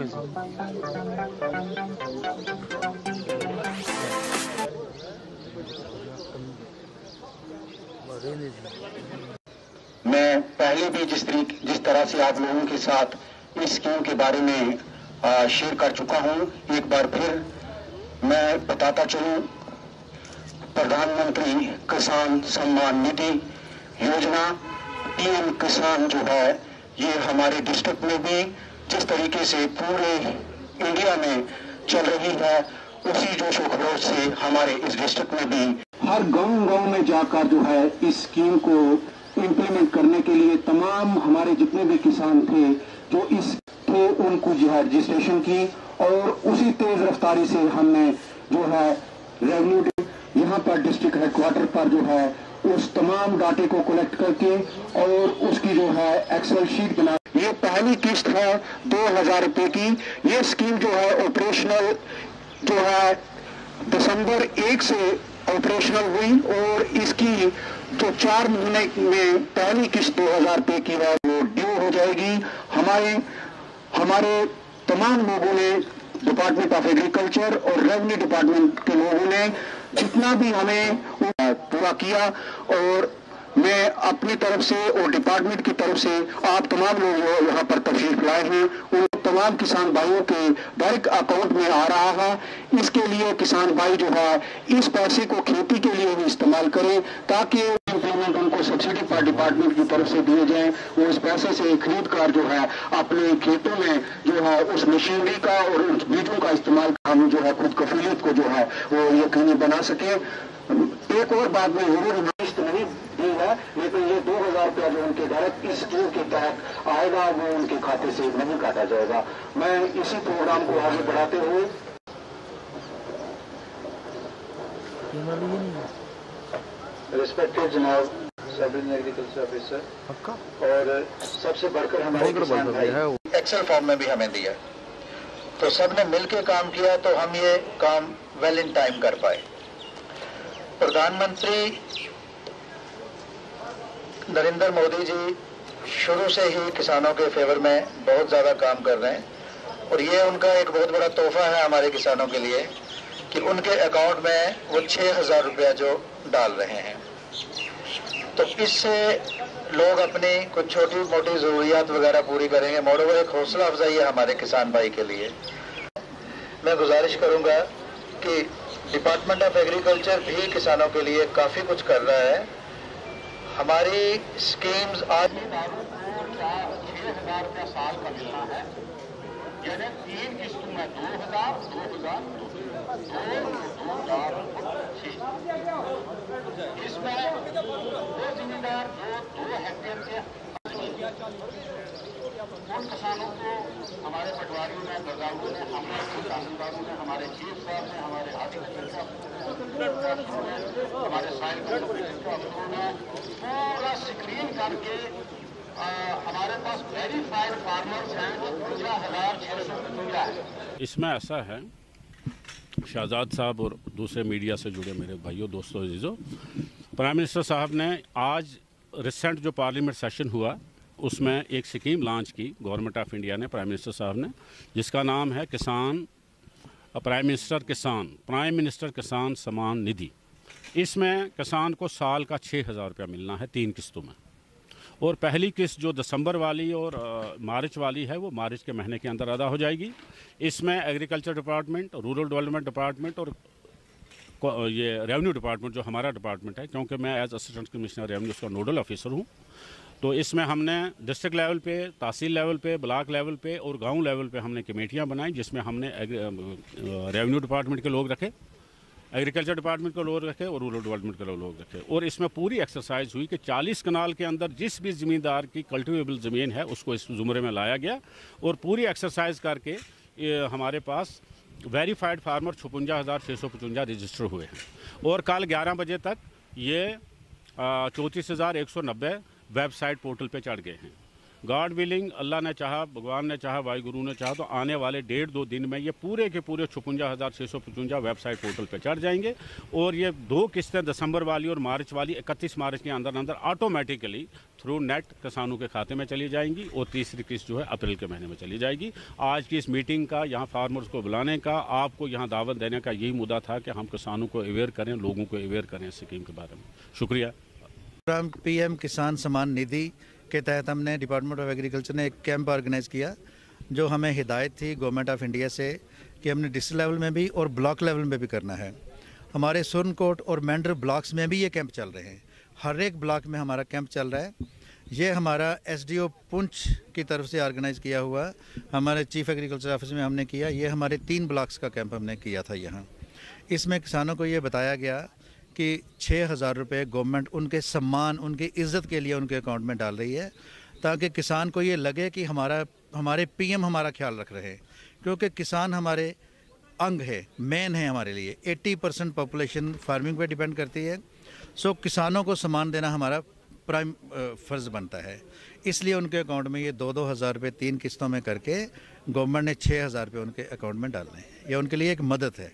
मैं पहले भी जिस तरह से आप लोगों के साथ इस स्कीम के बारे में शेयर कर चुका हूं, एक बार फिर मैं बताता चलूं। प्रधानमंत्री किसान सम्मान निधि योजना पीएम किसान जो है, ये हमारे डिस्ट्रिक्ट में भी जिस तरीके से पूरे इंडिया में चल रही है, उसी जोश व खरोश से हमारे इस डिस्ट्रिक्ट में भी हर गांव में जाकर जो है इस स्कीम को इम्प्लीमेंट करने के लिए तमाम हमारे जितने भी किसान थे जो इस थे उनको जो है रजिस्ट्रेशन की, और उसी तेज रफ्तारी से हमने जो है रेवेन्यू यहाँ पर डिस्ट्रिक्ट हेडक्वार्टर पर जो है उस तमाम डाटे को कलेक्ट करके और उसकी जो है एक्सेल शीट बना। ये पहली किस्त है 2000 रुपए की। ये स्कीम जो है ऑपरेशनल जो है दिसंबर 1 से ऑपरेशनल हुई, और इसकी जो 4 महीने में पहली किस्त 2000 रुपए की है वो ड्यू हो जाएगी। हमारे तमाम लोगों ने, डिपार्टमेंट ऑफ एग्रीकल्चर और रेवेन्यू डिपार्टमेंट के लोगों ने जितना भी हमें पूरा किया, और मैं अपनी तरफ से और डिपार्टमेंट की तरफ से आप तमाम लोग जो यहाँ पर तशरीफ लाए हैं उन तमाम किसान भाइयों के डायरेक्ट अकाउंट में आ रहा है। इसके लिए किसान भाई जो है इस पैसे को खेती के लिए भी इस्तेमाल करें, ताकि इम्प्लीमेंट उनको सब्सिडी पर डिपार्टमेंट की तरफ से दिए जाएं। वो इस पैसे से खरीद कर जो है अपने खेतों में जो है उस मशीनरी का और उस बीजों का इस्तेमाल हम जो है खुद कफीलियत को जो है वो यकीनी बना सके। एक और बात में जरूर किस्त नहीं दी है, लेकिन ये 2000 रुपया जो उनके डायरेक्ट इस स्कीम के तहत आएगा वो उनके खाते से नहीं काटा जाएगा। मैं इसी प्रोग्राम को आगे बढ़ाते हुए रिस्पेक्टेड जनाब सब एग्रीकल्चर ऑफिसर, और सबसे बढ़कर हमारे किसान भाई एक्सेल फॉर्म में भी हमें दिया, तो सबने मिलकर काम किया तो हम ये काम वेल इन टाइम कर पाए। प्रधानमंत्री नरेंद्र मोदी जी शुरू से ही किसानों के फेवर में बहुत ज़्यादा काम कर रहे हैं, और ये उनका एक बहुत बड़ा तोहफा है हमारे किसानों के लिए कि उनके अकाउंट में वो 6000 रुपया जो डाल रहे हैं। तो इससे लोग अपनी कुछ छोटी मोटी ज़रूरियात वगैरह पूरी करेंगे। मोड़ों एक हौसला अफजाई है हमारे किसान भाई के लिए। मैं गुजारिश करूंगा कि डिपार्टमेंट ऑफ एग्रीकल्चर भी किसानों के लिए काफ़ी कुछ कर रहा है। हमारी स्कीम्स आज 6000 रुपया साल का मिलना है, यानी 3 किस्तों में 2000 इसमें वो जिम्मेदार जो 2 हेक्टेयर से उन किसानों को हमारे पटवारियों ने, बरगाहों ने, हमारे तहसीलदारों ने, हमारे चीफ साहब ने, हमारे हार्टिकल्चर हमारे साइंस के अफसरों ने पूरा स्क्रीन करके हमारे पास वेरीफाइड फार्मर्स हैं 55,655 है। इसमें ऐसा है, शहजाद साहब और दूसरे मीडिया से जुड़े मेरे भाइयों, दोस्तों, अजीज़ों, प्राइम मिनिस्टर साहब ने आज रिसेंट जो पार्लियामेंट सेशन हुआ उसमें एक स्कीम लॉन्च की गवर्नमेंट ऑफ इंडिया ने, प्राइम मिनिस्टर साहब ने, जिसका नाम है प्राइम मिनिस्टर किसान सम्मान निधि। इसमें किसान को साल का 6000 रुपया मिलना है 3 किस्तों में, और पहली किस्त जो दिसंबर वाली और मार्च वाली है वो मार्च के महीने के अंदर अदा हो जाएगी। इसमें agriculture department, rural development department और ये रेवेन्यू डिपार्टमेंट जो हमारा डिपार्टमेंट है, क्योंकि मैं एज असिस्टेंट कमिश्नर रेवेन्यू उसका नोडल ऑफिसर हूँ, तो इसमें हमने डिस्ट्रिक्ट लेवल पे, तहसील लेवल पे, ब्लॉक लेवल पे और गांव लेवल पे हमने कमेटियां बनाई, जिसमें हमने रेवेन्यू डिपार्टमेंट के लोग रखे, एग्रीकल्चर डिपार्टमेंट के लोग रखे और रूरल डेवलपमेंट के लोग रखे। और इसमें पूरी एक्सरसाइज हुई कि 40 कनाल के अंदर जिस भी ज़मींदार की कल्टिवेबल ज़मीन है उसको इस ज़ुमरे में लाया गया, और पूरी एक्सरसाइज करके हमारे पास वेरीफाइड फार्मर 56,655 रजिस्टर हुए हैं, और कल 11 बजे तक ये 34,190 वेबसाइट पोर्टल पे चढ़ गए हैं। गॉड विलिंग, अल्लाह ने चाहा, भगवान ने चाहा, वाहिगुरु ने चाहा तो आने वाले 1.5-2 दिन में ये पूरे के पूरे 56,655 वेबसाइट पोर्टल पे चढ़ जाएंगे। और ये 2 किस्तें दिसंबर वाली और मार्च वाली 31 मार्च के अंदर अंदर ऑटोमेटिकली थ्रू नेट किसानों के खाते में चली जाएंगी और तीसरी किस्त जो है अप्रैल के महीने में चली जाएगी। आज की इस मीटिंग का, यहाँ फार्मर्स को बुलाने का, आपको यहाँ दावत देने का यही मुद्दा था कि हम किसानों को अवेयर करें, लोगों को अवेयर करें इस स्कीम के बारे में। शुक्रिया। PM किसान सम्मान निधि के तहत हमने डिपार्टमेंट ऑफ एग्रीकल्चर ने एक कैंप ऑर्गेनाइज़ किया, जो हमें हिदायत थी गवर्नमेंट ऑफ इंडिया से कि हमने डिस्ट्रिक्ट लेवल में भी और ब्लॉक लेवल में भी करना है। हमारे सुरनकोट और मेंढर ब्लॉक्स में भी ये कैंप चल रहे हैं, हर एक ब्लॉक में हमारा कैंप चल रहा है। ये हमारा SDO पुंछ की तरफ से ऑर्गेनाइज़ किया हुआ, हमारे चीफ एग्रीकल्चर ऑफिस में हमने किया। ये हमारे 3 ब्लॉक्स का कैंप हमने किया था यहाँ। इसमें किसानों को ये बताया गया कि 6,000 रुपये गवर्नमेंट उनके सम्मान, उनकी इज़्ज़त के लिए उनके अकाउंट में डाल रही है, ताकि किसान को ये लगे कि हमारे PM हमारा ख्याल रख रहे हैं, क्योंकि किसान हमारे अंग है, मेन है हमारे लिए। 80% पॉपुलेशन फार्मिंग पे डिपेंड करती है। सो किसानों को सम्मान देना हमारा प्राइम फ़र्ज़ बनता है। इसलिए उनके अकाउंट में ये 2-2 हज़ार रुपये 3 किस्तों में करके गवर्नमेंट ने 6,000 रुपये उनके अकाउंट में डालने हैं। ये उनके लिए एक मदद है।